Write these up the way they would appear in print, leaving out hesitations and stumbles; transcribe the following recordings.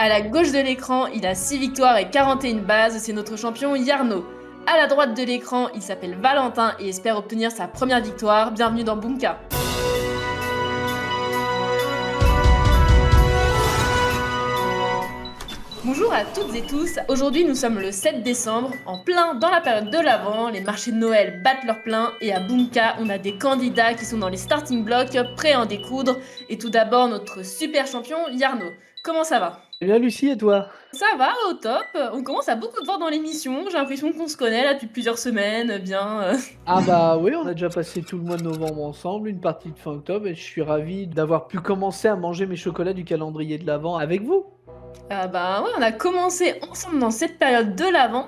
À la gauche de l'écran, il a 6 victoires et 41 bases, c'est notre champion Yarno. À la droite de l'écran, il s'appelle Valentin et espère obtenir sa première victoire. Bienvenue dans Bunka. Bonjour à toutes et tous, aujourd'hui nous sommes le 7 décembre, en plein dans la période de l'Avent, les marchés de Noël battent leur plein et à Bunka on a des candidats qui sont dans les starting blocks, prêts à en découdre. Et tout d'abord notre super champion Yarno. Comment ça va? Bien Lucie et toi? Ça va, au top. On commence à beaucoup te voir dans l'émission, j'ai l'impression qu'on se connaît là depuis plusieurs semaines, bien. Ah bah oui, on a déjà passé tout le mois de novembre ensemble, une partie de fin octobre et je suis ravi d'avoir pu commencer à manger mes chocolats du calendrier de l'Avent avec vous. Ah bah ouais, on a commencé ensemble dans cette période de l'Avent,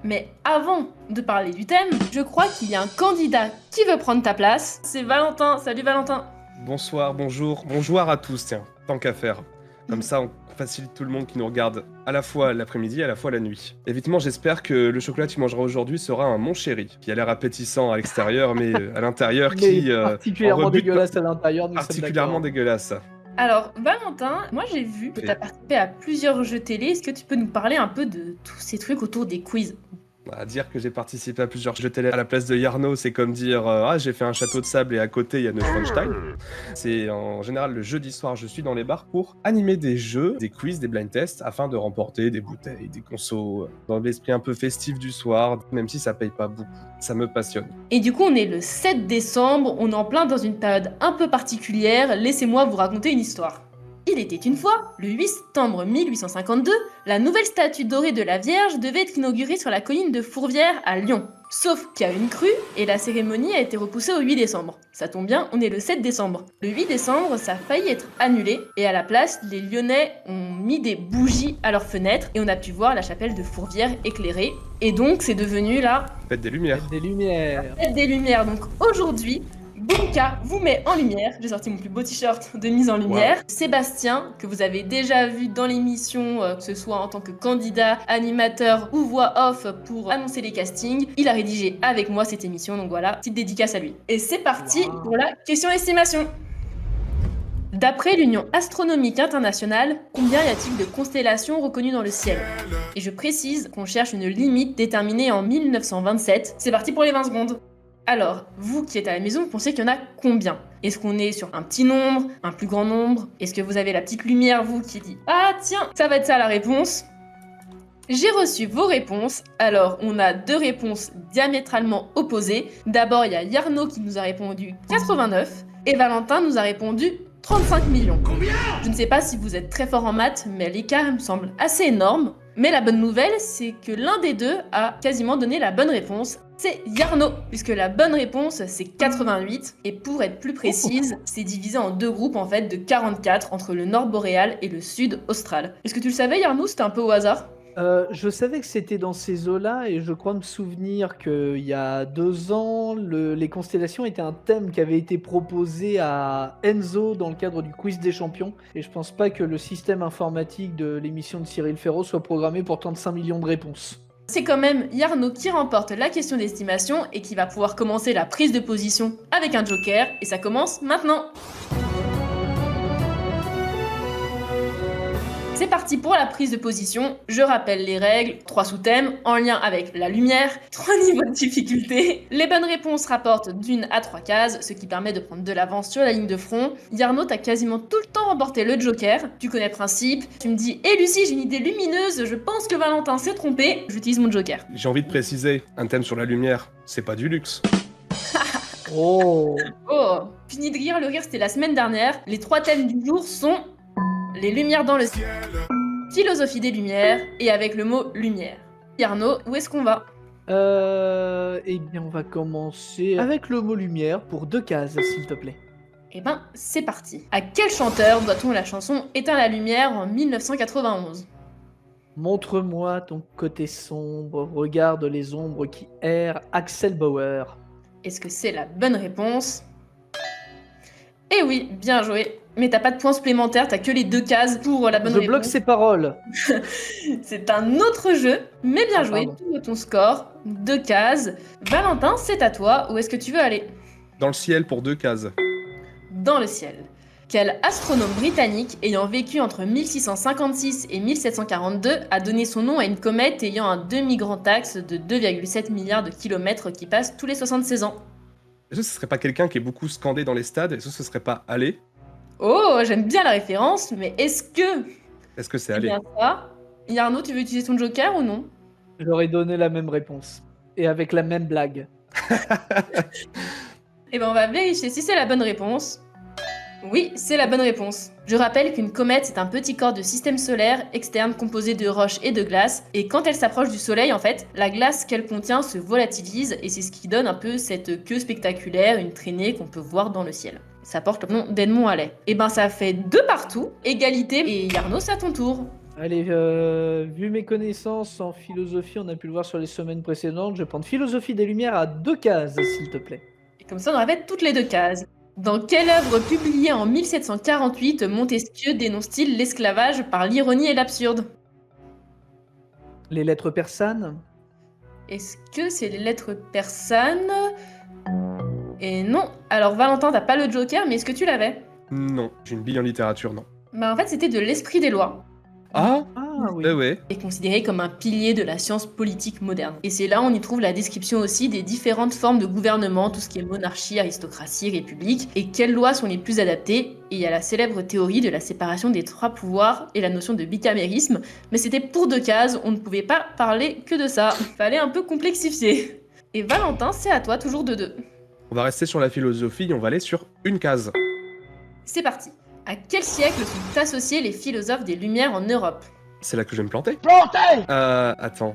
mais avant de parler du thème, je crois qu'il y a un candidat qui veut prendre ta place. C'est Valentin. Salut Valentin. Bonsoir, bonjour à tous, tiens, tant qu'à faire. Comme ça, on facilite tout le monde qui nous regarde à la fois l'après-midi et à la fois la nuit. Effectivement, j'espère que le chocolat que tu mangeras aujourd'hui sera un Mon Chéri, qui a l'air appétissant à l'extérieur, mais à l'intérieur, qui en particulièrement rebute dégueulasse à l'intérieur, nous sommes particulièrement d'accord. dégueulasse. Alors Valentin, moi j'ai vu que tu as participé à plusieurs jeux télé. Est-ce que tu peux nous parler un peu de tous ces trucs autour des quiz? À dire que j'ai participé à plusieurs jeux télé à la place de Yarno, c'est comme dire ah, j'ai fait un château de sable et à côté il y a Neuschwanstein. C'est en général le jeudi soir, je suis dans les bars pour animer des jeux, des quiz, des blind tests afin de remporter des bouteilles, des consos, dans l'esprit un peu festif du soir, même si ça paye pas beaucoup. Ça me passionne. Et du coup on est le 7 décembre, on est en plein dans une période un peu particulière, laissez-moi vous raconter une histoire. Il était une fois, le 8 septembre 1852, la nouvelle statue dorée de la Vierge devait être inaugurée sur la colline de Fourvière à Lyon. Sauf qu'il y a une crue et la cérémonie a été repoussée au 8 décembre. Ça tombe bien, on est le 7 décembre. Le 8 décembre, ça a failli être annulé et à la place, les Lyonnais ont mis des bougies à leurs fenêtres et on a pu voir la chapelle de Fourvière éclairée. Et donc c'est devenu la Faites des lumières. Des lumières. fête des Lumières. Donc aujourd'hui, Bunka vous met en lumière. J'ai sorti mon plus beau t-shirt de mise en lumière. Wow. Sébastien, que vous avez déjà vu dans l'émission, que ce soit en tant que candidat, animateur ou voix off pour annoncer les castings, il a rédigé avec moi cette émission, donc voilà, petite dédicace à lui. Et c'est parti pour la question estimation. D'après l'Union astronomique internationale, combien y a-t-il de constellations reconnues dans le ciel? Et je précise qu'on cherche une limite déterminée en 1927. C'est parti pour les 20 secondes. Alors, vous qui êtes à la maison, vous pensez qu'il y en a combien? Est-ce qu'on est sur un petit nombre, un plus grand nombre? Est-ce que vous avez la petite lumière, vous, qui dit « Ah tiens, ça va être ça la réponse ?» J'ai reçu vos réponses. Alors, on a deux réponses diamétralement opposées. D'abord, il y a Yarno qui nous a répondu 89 et Valentin nous a répondu 35 millions. Combien? Je ne sais pas si vous êtes très fort en maths, mais l'écart me semble assez énorme. Mais la bonne nouvelle, c'est que l'un des deux a quasiment donné la bonne réponse. C'est Yarno, puisque la bonne réponse, c'est 88. Et pour être plus précise, c'est divisé en deux groupes en fait de 44 entre le nord boréal et le sud austral. Est-ce que tu le savais, Yarno? C'était un peu au hasard? Je savais que c'était dans ces eaux-là et je crois me souvenir qu'il y a 2 ans, les constellations étaient un thème qui avait été proposé à Enzo dans le cadre du quiz des champions. Et je pense pas que le système informatique de l'émission de Cyril Ferraud soit programmé pour 35 millions de réponses. C'est quand même Yarno qui remporte la question d'estimation et qui va pouvoir commencer la prise de position avec un joker. Et ça commence maintenant. C'est parti pour la prise de position. Je rappelle les règles, 3 sous-thèmes en lien avec la lumière, 3 niveaux de difficulté. Les bonnes réponses rapportent d'1 à 3 cases, ce qui permet de prendre de l'avance sur la ligne de front. Yarno, t'as quasiment tout le temps remporté le joker. Tu connais le principe. Tu me dis, hé Lucie, j'ai une idée lumineuse, je pense que Valentin s'est trompé. J'utilise mon joker. J'ai envie de préciser, un thème sur la lumière, c'est pas du luxe. Oh. Oh, fini de rire, le rire c'était la semaine dernière. Les 3 thèmes du jour sont les lumières dans le ciel, philosophie des lumières et avec le mot lumière. Yarno, où est-ce qu'on va? Eh bien, on va commencer avec le mot lumière pour 2 cases, s'il te plaît. Eh ben, c'est parti. À quel chanteur doit-on la chanson Éteins la lumière en 1991? Montre-moi ton côté sombre, regarde les ombres qui errent, Axel Bauer. Est-ce que c'est la bonne réponse? Eh oui, bien joué. Mais t'as pas de points supplémentaires, t'as que les 2 cases pour la bonne réponse. Je bloque ses paroles. C'est un autre jeu, mais bien joué, pardon. tout ton score, 2 cases. Valentin, c'est à toi, où est-ce que tu veux aller? Dans le ciel pour 2 cases. Dans le ciel. Quel astronome britannique ayant vécu entre 1656 et 1742 a donné son nom à une comète ayant un demi-grand axe de 2,7 milliards de kilomètres qui passe tous les 76 ans? Est-ce que ce serait pas quelqu'un qui est beaucoup scandé dans les stades? Est-ce que ce serait pas Allé? Oh, j'aime bien la référence, mais est-ce que Est-ce que c'est c'est Allé? bien ça? Yarno, tu veux utiliser ton joker ou non? J'aurais donné la même réponse. Et avec la même blague. Eh ben, on va vérifier si c'est la bonne réponse. Oui, c'est la bonne réponse. Je rappelle qu'une comète, c'est un petit corps de système solaire externe composé de roches et de glace, et quand elle s'approche du soleil, en fait, la glace qu'elle contient se volatilise, et c'est ce qui donne un peu cette queue spectaculaire, une traînée qu'on peut voir dans le ciel. Ça porte le nom d'Edmond Halley. Et ben ça fait 2 partout, égalité, et Yarno, c'est à ton tour. Allez, vu mes connaissances en philosophie, on a pu le voir sur les semaines précédentes, je vais prendre philosophie des Lumières à 2 cases, s'il te plaît. Et comme ça, on répète toutes les 2 cases. Dans quelle œuvre publiée en 1748 Montesquieu dénonce-t-il l'esclavage par l'ironie et l'absurde? Les lettres persanes? Est-ce que c'est les lettres persanes? Et non. Alors Valentin, t'as pas le joker, mais est-ce que tu l'avais? Non, j'ai une bille en littérature, non. Bah en fait, c'était de l'esprit des lois. Ah oui. ouais. Est considéré comme un pilier de la science politique moderne. Et c'est là où on y trouve la description aussi des différentes formes de gouvernement, tout ce qui est monarchie, aristocratie, république, et quelles lois sont les plus adaptées. Et il y a la célèbre théorie de la séparation des 3 pouvoirs et la notion de bicamérisme, mais c'était pour 2 cases, on ne pouvait pas parler que de ça. Fallait un peu complexifier. Et Valentin, c'est à toi, toujours de 2. On va rester sur la philosophie et on va aller sur une case. C'est parti. À quel siècle sont associés les philosophes des Lumières en Europe? C'est là que je vais me planter. Attends.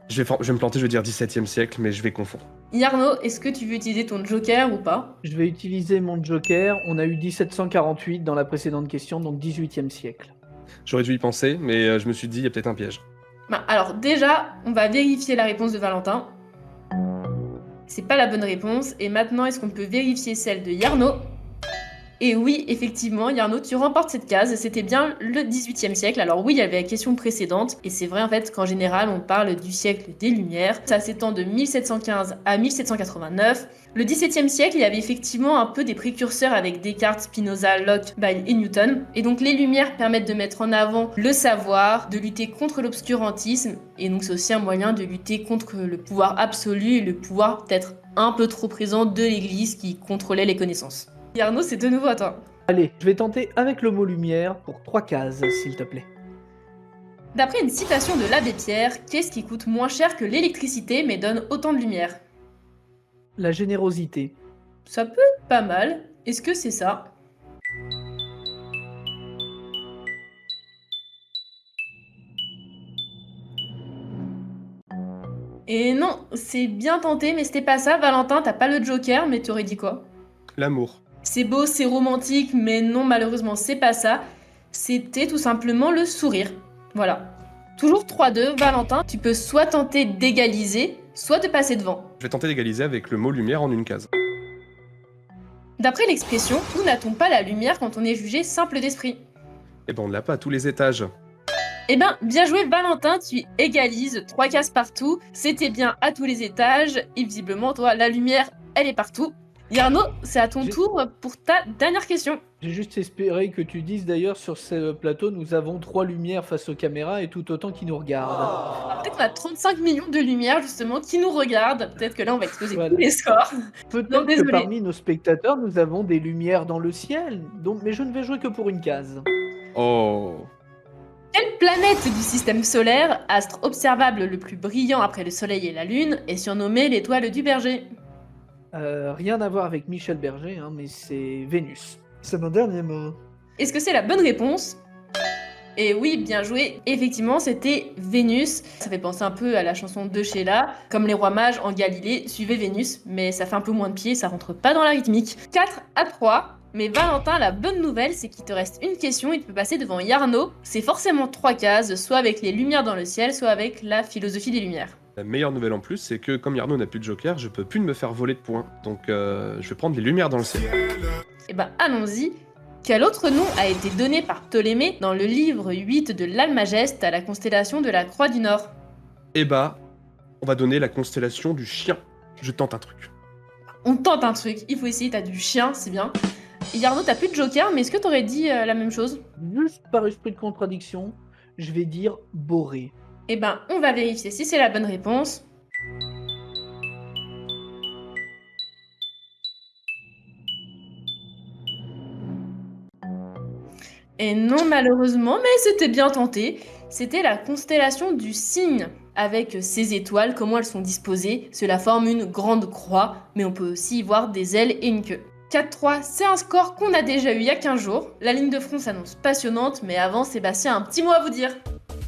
Je vais me planter, je vais dire 17e siècle, mais je vais confondre. Yarno, est-ce que tu veux utiliser ton joker ou pas? Je vais utiliser mon joker, on a eu 1748 dans la précédente question, donc 18e siècle. J'aurais dû y penser, mais je me suis dit, il y a peut-être un piège. Bah, alors déjà, on va vérifier la réponse de Valentin. C'est pas la bonne réponse. Et maintenant, est-ce qu'on peut vérifier celle de Yarno? Et oui, effectivement, Yarno, tu remportes cette case. C'était bien le 18e siècle. Alors oui, il y avait la question précédente. Et c'est vrai, en fait, qu'en général, on parle du siècle des Lumières. Ça s'étend de 1715 à 1789. Le 17e siècle, il y avait effectivement un peu des précurseurs avec Descartes, Spinoza, Locke, Bayle et Newton. Et donc les Lumières permettent de mettre en avant le savoir, de lutter contre l'obscurantisme. Et donc c'est aussi un moyen de lutter contre le pouvoir absolu et le pouvoir peut-être un peu trop présent de l'Église qui contrôlait les connaissances. Yarno, c'est de nouveau à toi. Allez, je vais tenter avec le mot lumière pour 3 cases, s'il te plaît. D'après une citation de l'abbé Pierre, qu'est-ce qui coûte moins cher que l'électricité mais donne autant de lumière? La générosité. Ça peut être pas mal. Est-ce que c'est ça? Et non, c'est bien tenté, mais c'était pas ça. Valentin, t'as pas le joker, mais t'aurais dit quoi? L'amour. C'est beau, c'est romantique, mais non, malheureusement, c'est pas ça. C'était tout simplement le sourire. Voilà. Toujours 3-2, Valentin, tu peux soit tenter d'égaliser, soit de passer devant. Je vais tenter d'égaliser avec le mot lumière en une case. D'après l'expression, où n'a-t-on pas la lumière quand on est jugé simple d'esprit? Eh ben on ne l'a pas à tous les étages. Eh ben, bien joué Valentin, tu égalises 3 cases partout, c'était bien à tous les étages, et visiblement, toi, la lumière, elle est partout. Yarno, c'est à ton tour pour ta dernière question. J'ai juste espéré que tu dises d'ailleurs sur ce plateau, nous avons 3 lumières face aux caméras et tout autant qui nous regardent. Alors, peut-être qu'on a 35 millions de lumières justement qui nous regardent, peut-être que là on va exploser Voilà. tous les scores. Peut-être Non, que désolé. parmi nos spectateurs, nous avons des lumières dans le ciel, donc, mais je ne vais jouer que pour une case. Oh. Quelle planète du système solaire, astre observable le plus brillant après le Soleil et la Lune, est surnommée l'étoile du Berger? Rien à voir avec Michel Berger, hein, mais c'est Vénus. C'est mon dernier mot. Est-ce que c'est la bonne réponse? Et oui, bien joué. Effectivement, c'était Vénus. Ça fait penser un peu à la chanson de Sheila. Comme les rois mages en Galilée, suivez Vénus, mais ça fait un peu moins de pieds, ça rentre pas dans la rythmique. 4-3. Mais Valentin, la bonne nouvelle, c'est qu'il te reste une question et tu peux passer devant Yarno. C'est forcément 3 cases, soit avec les lumières dans le ciel, soit avec la philosophie des lumières. La meilleure nouvelle en plus, c'est que comme Yarno n'a plus de joker, je peux plus me faire voler de points. Donc je vais prendre les lumières dans le ciel. Et ben allons-y. Quel autre nom a été donné par Ptolémée dans le livre 8 de l'Almageste à la constellation de la Croix du Nord? Eh bah, on va donner la constellation du chien. Je tente un truc. On tente un truc, il faut essayer, t'as du chien, c'est bien. Yarno, t'as plus de joker, mais est-ce que t'aurais dit la même chose? Juste par esprit de contradiction, je vais dire Boré. Eh ben, on va vérifier si c'est la bonne réponse. Et non, malheureusement, mais c'était bien tenté. C'était la constellation du Cygne. Avec ses étoiles, comment elles sont disposées, cela forme une grande croix, mais on peut aussi y voir des ailes et une queue. 4-3, c'est un score qu'on a déjà eu il y a 15 jours. La ligne de front s'annonce passionnante, mais avant, Sébastien a un petit mot à vous dire.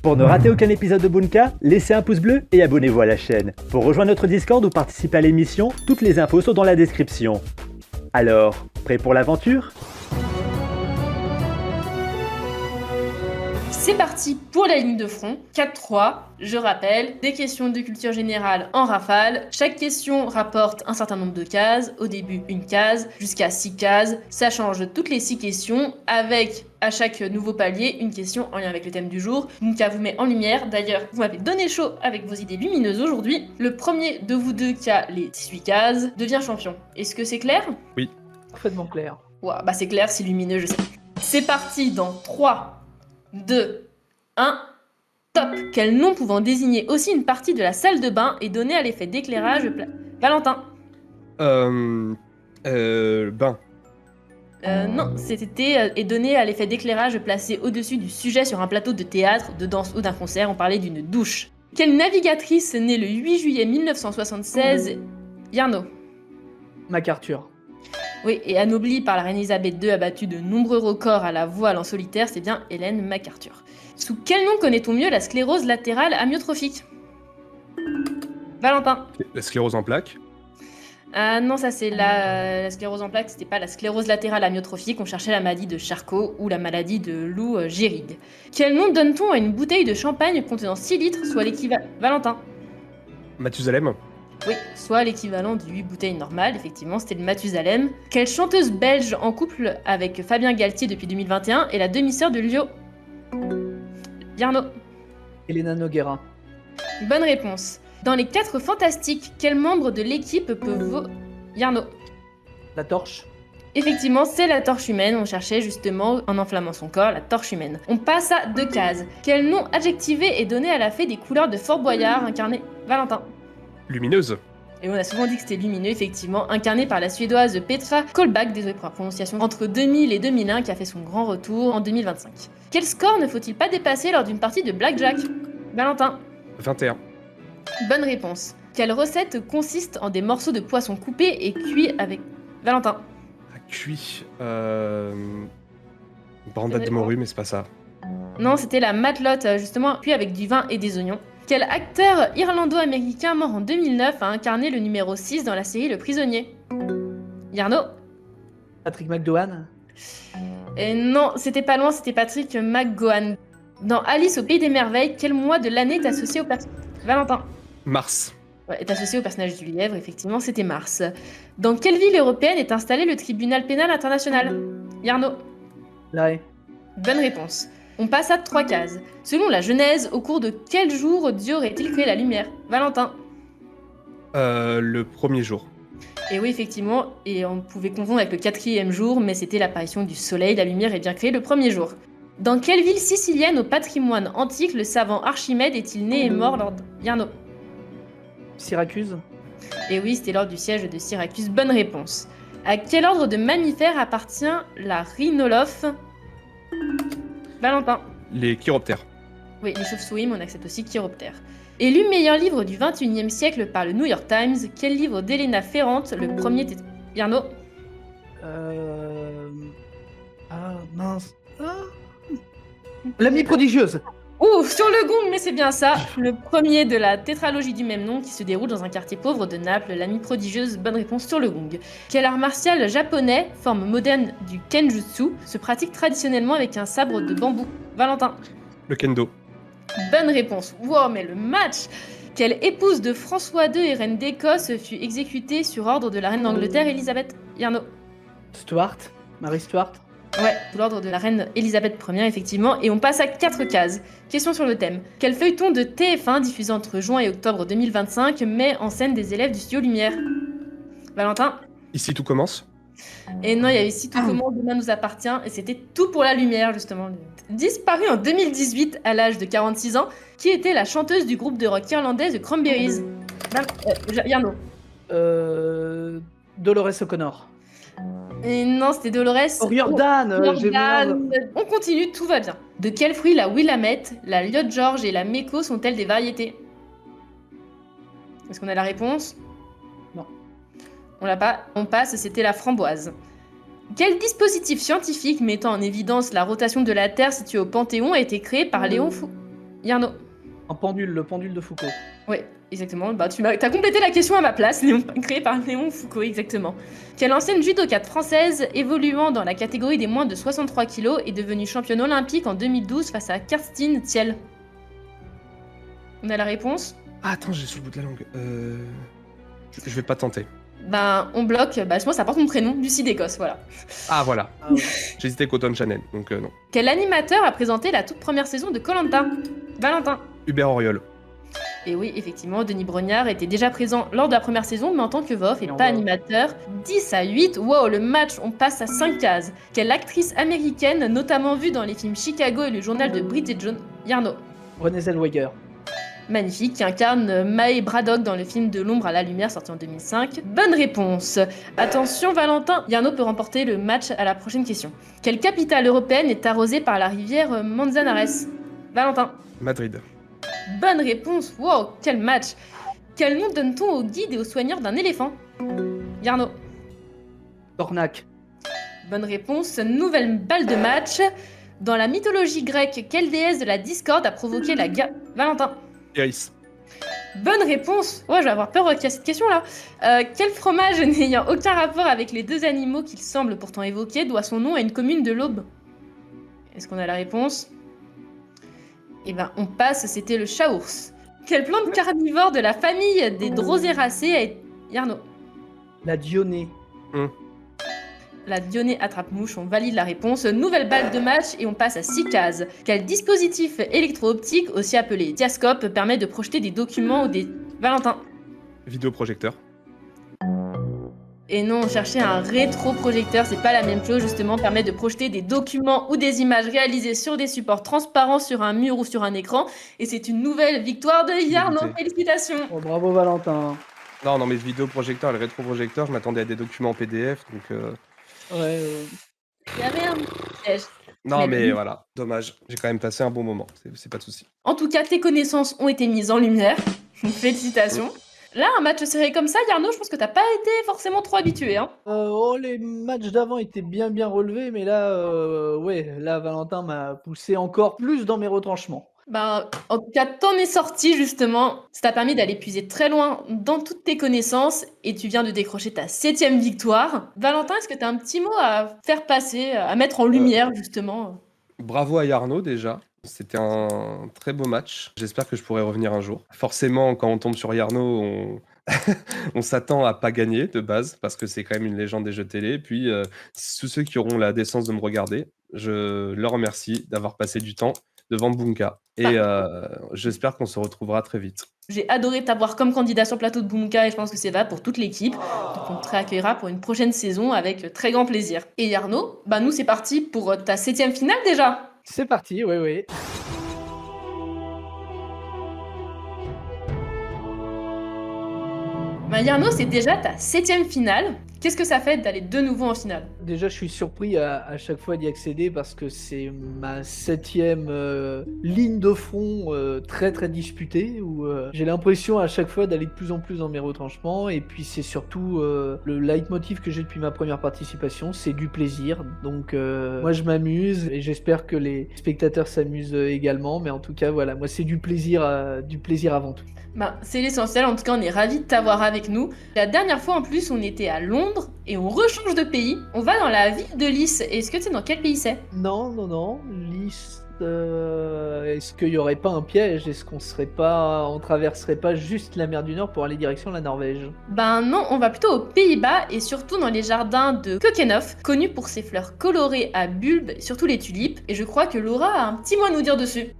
Pour ne rater aucun épisode de Bunka, laissez un pouce bleu et abonnez-vous à la chaîne. Pour rejoindre notre Discord ou participer à l'émission, toutes les infos sont dans la description. Alors, prêt pour l'aventure ? C'est parti pour la ligne de front, 4-3. Je rappelle, des questions de culture générale en rafale. Chaque question rapporte un certain nombre de cases. Au début, une case, jusqu'à 6 cases. Ça change toutes les 6 questions, avec à chaque nouveau palier une question en lien avec le thème du jour. Bunka vous met en lumière. D'ailleurs, vous m'avez donné chaud avec vos idées lumineuses aujourd'hui. Le premier de vous deux qui a les 18 cases devient champion. Est-ce que c'est clair? Oui. Parfaitement clair. Ouah, bah c'est clair, c'est lumineux, je sais. C'est parti dans 3, 2, 1, top. Quel nom pouvant désigner aussi une partie de la salle de bain est donné à l'effet d'éclairage Valentin. Ben. Non, c'était est donné à l'effet d'éclairage placé au-dessus du sujet sur un plateau de théâtre, de danse ou d'un concert. On parlait d'une douche. Quelle navigatrice née le 8 juillet 1976 Yarno. MacArthur. Oui, et anoblie par la reine Elisabeth II, a battu de nombreux records à la voile en solitaire, c'est bien Hélène MacArthur. Sous quel nom connaît-on mieux la sclérose latérale amyotrophique? Valentin. La sclérose en plaques. Ah non, ça c'est la sclérose en plaques, c'était pas la sclérose latérale amyotrophique, on cherchait la maladie de Charcot ou la maladie de Lou Gehrig. Quel nom donne-t-on à une bouteille de champagne contenant 6 litres, soit l'équivalent... Valentin. Mathusalem. Oui, soit l'équivalent de 8 bouteilles normales, effectivement, c'était le Mathusalem. Quelle chanteuse belge en couple avec Fabien Galtier depuis 2021 est la demi-sœur de Lio Yarno. Elena Noguera. Bonne réponse. Dans les 4 fantastiques, quel membre de l'équipe peut Yarno. La torche. Effectivement, c'est la torche humaine, on cherchait justement, en enflammant son corps, la torche humaine. On passe à 2 cases. Quel nom adjectivé est donné à la fée des couleurs de Fort Boyard, incarné Valentin. Lumineuse. Et on a souvent dit que c'était lumineux, effectivement, incarné par la suédoise Petra Kolbach, désolé pour la prononciation, entre 2000 et 2001, qui a fait son grand retour en 2025. Quel score ne faut-il pas dépasser lors d'une partie de blackjack? Valentin. 21. Bonne réponse. Quelle recette consiste en des morceaux de poisson coupés et cuits avec... Valentin. Cuit. Brandade de morue, mais c'est pas ça. Non, c'était la matelote, justement, cuit avec du vin et des oignons. Quel acteur irlando-américain mort en 2009 a incarné le numéro 6 dans la série Le Prisonnier? Yarno. Patrick McGowan. Et non, c'était pas loin, c'était Patrick McGowan. Dans Alice au Pays des Merveilles, quel mois de l'année est associé au personnage? Valentin. Mars. Ouais, est associé au personnage du lièvre, effectivement, c'était Mars. Dans quelle ville européenne est installé le tribunal pénal international? Yarno. La Haye. Bonne réponse. On passe à 3 cases. Selon la Genèse, au cours de quel jour Dieu aurait-il créé la lumière? Valentin. Le premier jour. Et oui, effectivement, et on pouvait confondre avec le 4e jour, mais c'était l'apparition du soleil, la lumière est bien créée le premier jour. Dans quelle ville sicilienne au patrimoine antique le savant Archimède est-il né et mort lors de... Yarno. Syracuse. Et oui, c'était lors du siège de Syracuse. Bonne réponse. À quel ordre de mammifères appartient la rhinolophe? Valentin. Les chiroptères. Oui, les chauves-souris, mais on accepte aussi chiroptères. Élu meilleur livre du 21e siècle par le New York Times, quel livre d'Elena Ferrand, le premier... Yarno. Ah, mince. L'amie prodigieuse. Ouh, sur le gong, mais c'est bien ça. Le premier de la tétralogie du même nom qui se déroule dans un quartier pauvre de Naples, l'amie prodigieuse, bonne réponse sur le gong. Quel art martial japonais, forme moderne du kenjutsu, se pratique traditionnellement avec un sabre de bambou? Valentin. Le kendo. Bonne réponse. Wow, mais le match! Quelle épouse de François II et reine d'Écosse fut exécutée sur ordre de la reine d'Angleterre, Elisabeth? Yarno. Stuart. Marie Stuart. Ouais, sous l'ordre de la reine Elisabeth Ier, effectivement, et on passe à 4 cases. Question sur le thème. Quel feuilleton de TF1 diffusé entre juin et octobre 2025 met en scène des élèves du studio Lumière? Valentin. Ici tout commence. Et non, il y avait Si tout commence, demain nous appartient, et c'était Tout pour la lumière, justement. Disparue en 2018, à l'âge de 46 ans, qui était la chanteuse du groupe de rock irlandais The Cranberries. Yarno. Dolores O'Connor. Et non, c'était Dolores. O'Riordan, j'ai Jordan. On continue, tout va bien. De quel fruit la Willamette, la Lloyd George et la Meko sont-elles des variétés? Est-ce qu'on a la réponse? Non. On l'a pas. On passe, c'était la framboise. Quel dispositif scientifique mettant en évidence la rotation de la Terre située au Panthéon a été créé par Léon Foucault? Yarno. Un pendule, le pendule de Foucault. Oui, exactement. Bah, t'as complété la question à ma place, créé par Léon Foucault, exactement. Quelle ancienne judokate française, évoluant dans la catégorie des moins de 63 kg, est devenue championne olympique en 2012 face à Kerstin Thiel? On a la réponse? Ah, attends, j'ai sous le bout de la langue. Je vais pas tenter. Ben, on bloque. Bah, moi, ça porte mon prénom, Lucie d'Écosse, voilà. Ah, voilà. Ah ouais. J'hésitais avec Autumn Chanel, donc non. Quel animateur a présenté la toute première saison de Koh-Lanta? Valentin. Hubert Auriol. Et oui, effectivement, Denis Brognard était déjà présent lors de la première saison, mais en tant que vof et Non, pas bah. animateur. 10-8, wow, le match, on passe à 5 cases. Quelle actrice américaine, notamment vue dans les films Chicago et le journal de Bridget Jones? Yarno. Renée Zellweger. Magnifique, qui incarne Mae Braddock dans le film De l'ombre à la lumière sorti en 2005. Bonne réponse. Attention Valentin, Yarno peut remporter le match à la prochaine question. Quelle capitale européenne est arrosée par la rivière Manzanares? Valentin. Madrid. Bonne réponse. Wow, quel match. Quel nom donne-t-on au guide et aux soigneurs d'un éléphant? Yarno. Tornac. Bonne réponse. Nouvelle balle de match. Dans la mythologie grecque, quelle déesse de la discorde a provoqué la guerre? Valentin. Iris. Bonne réponse. Ouais, je vais avoir peur qu'il y a cette question-là. Quel fromage n'ayant aucun rapport avec les deux animaux qu'il semble pourtant évoquer doit son nom à une commune de l'Aube? Est-ce qu'on a la réponse? Eh ben, on passe, c'était le chat-ours. Quelle plante carnivore de la famille des Droséracées a été... Yarno. La Dionée. La Dionée attrape-mouche, on valide la réponse. Nouvelle balle de match et on passe à 6 cases. Quel dispositif électro-optique, aussi appelé diascope, permet de projeter des documents ou des... Valentin. Vidéoprojecteur. Et non, on cherchait un rétroprojecteur, c'est pas la même chose, justement, permet de projeter des documents ou des images réalisées sur des supports transparents sur un mur ou sur un écran. Et c'est une nouvelle victoire de Yarno, félicitations. Oh, bravo Valentin. Non, mais le vidéoprojecteur et le rétroprojecteur, je m'attendais à des documents en PDF, donc... Ouais. Il y avait un piège. Non, mais oui. voilà, dommage. J'ai quand même passé un bon moment, c'est pas de souci. En tout cas, tes connaissances ont été mises en lumière. Félicitations. Là, un match serré comme ça, Yarno, je pense que t'as pas été forcément trop habitué, hein. Les matchs d'avant étaient bien relevés, mais là, là, Valentin m'a poussé encore plus dans mes retranchements. Ben, en tout cas, t'en es sorti justement. Ça t'a permis d'aller puiser très loin dans toutes tes connaissances et tu viens de décrocher ta 7e victoire. Valentin, est-ce que t'as un petit mot à faire passer, à mettre en lumière justement? Bravo à Yarno déjà. C'était un très beau match. J'espère que je pourrai revenir un jour. Forcément, quand on tombe sur Yarno, on s'attend à pas gagner de base parce que c'est quand même une légende des jeux télé. Puis, tous ceux qui auront la décence de me regarder, je leur remercie d'avoir passé du temps devant Bunka. Et j'espère qu'on se retrouvera très vite. J'ai adoré t'avoir comme candidat sur le plateau de Bunka et je pense que c'est valable pour toute l'équipe. Donc on te réaccueillera pour une prochaine saison avec très grand plaisir. Et Yarno, bah nous c'est parti pour ta 7e finale déjà. C'est parti, oui. Bah Yarno, c'est déjà ta 7e finale. Qu'est-ce que ça fait d'aller de nouveau en finale? Déjà, je suis surpris à chaque fois d'y accéder parce que c'est ma 7e ligne de front très disputée où j'ai l'impression à chaque fois d'aller de plus en plus dans mes retranchements et puis c'est surtout le leitmotiv que j'ai depuis ma première participation, c'est du plaisir. Donc moi je m'amuse et j'espère que les spectateurs s'amusent également, mais en tout cas voilà, moi c'est du plaisir avant tout. Bah, c'est l'essentiel, en tout cas on est ravis de t'avoir avec nous. La dernière fois en plus on était à Londres et on rechange de pays. On va dans la ville de Lys. Est-ce que tu sais dans quel pays c'est? Non, Lys, est-ce qu'il y aurait pas un piège? Est-ce on traverserait pas juste la mer du Nord pour aller direction la Norvège? Ben non, on va plutôt aux Pays-Bas et surtout dans les jardins de Keukenhof, connus pour ses fleurs colorées à bulbes, surtout les tulipes. Et je crois que Laura a un petit mot à nous dire dessus.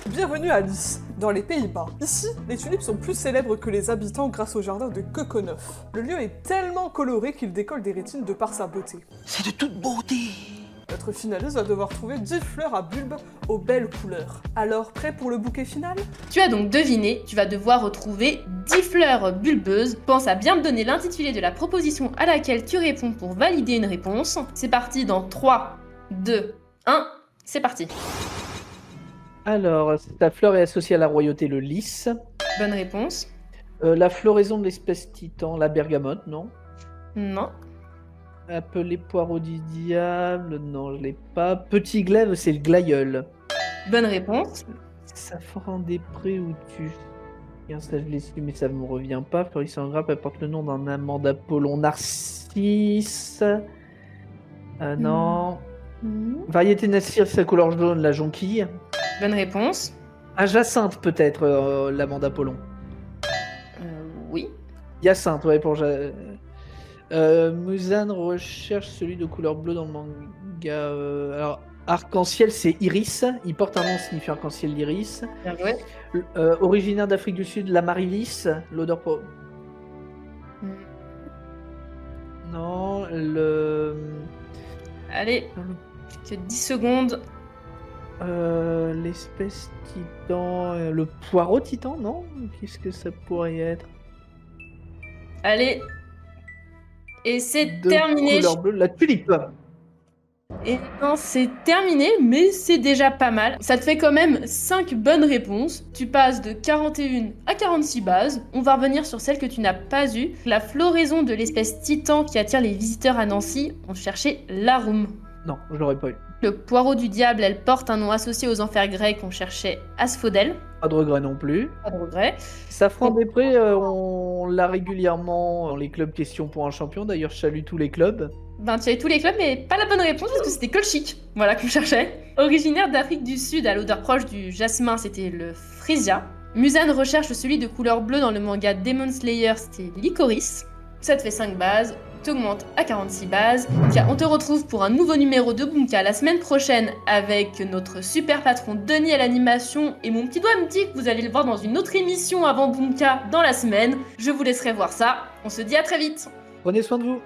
Bienvenue à Lys. dans les Pays-Bas. Ici, les tulipes sont plus célèbres que les habitants grâce au jardin de Keukenhof. Le lieu est tellement coloré qu'il décolle des rétines de par sa beauté. C'est de toute beauté. Notre finaliste va devoir trouver 10 fleurs à bulbes aux belles couleurs. Alors, prêt pour le bouquet final? Tu as donc deviné, tu vas devoir retrouver 10 fleurs bulbeuses. Pense à bien me donner l'intitulé de la proposition à laquelle tu réponds pour valider une réponse. C'est parti dans 3, 2, 1, c'est parti. Alors, ta fleur est associée à la royauté, le lys. Bonne réponse. La floraison de l'espèce titan, la bergamote, non? Non. Appelé poireau du diable, non, je l'ai pas. Petit glaive, c'est le glaïeul. Bonne réponse. Safran des prés où tu... Bien, ça je l'ai su, mais ça me revient pas. Florissant grappe apporte le nom d'un amant d'Apollon. Narcisse. Non. Variété narcisse à couleur jaune, la jonquille. Bonne réponse. Jacinthe peut-être, l'amant d'Apollon. Oui. Hyacinthe, ouais, pour... Muzan recherche celui de couleur bleue dans le manga. Alors, arc-en-ciel, c'est Iris. Il porte un nom signifiant arc-en-ciel l'iris. Bien joué. Originaire d'Afrique du Sud, la Marilis. L'odeur pour... Non, Allez, plus que 10 secondes. l'espèce titan... le poireau titan, non? Qu'est-ce que ça pourrait être? Allez. Et c'est De terminé. couleur bleue, la tulipe. Et non, c'est terminé, mais c'est déjà pas mal. Ça te fait quand même 5 bonnes réponses. Tu passes de 41 à 46 bases. On va revenir sur celle que tu n'as pas eue. La floraison de l'espèce titan qui attire les visiteurs à Nancy, on cherchait l'arum. Non, je l'aurais pas eu. Le poireau du diable, elle porte un nom associé aux enfers grecs, on cherchait asphodèle. Pas de regret non plus. Pas de regret. Safran des Prés, on l'a régulièrement dans les clubs questions pour un champion. D'ailleurs, je salue tous les clubs. Ben, tu avais tous les clubs, mais pas la bonne réponse parce que c'était Colchic. Voilà qu'on cherchait. Originaire d'Afrique du Sud, à l'odeur proche du jasmin, c'était le Frisia. Muzan recherche celui de couleur bleue dans le manga Demon Slayer, c'était Licorice. Ça te fait 5 bases, t'augmentes à 46 bases. Bunka, on te retrouve pour un nouveau numéro de Bunka la semaine prochaine avec notre super patron Denis à l'animation. Et mon petit doigt me dit que vous allez le voir dans une autre émission avant Bunka dans la semaine. Je vous laisserai voir ça. On se dit à très vite. Prenez soin de vous.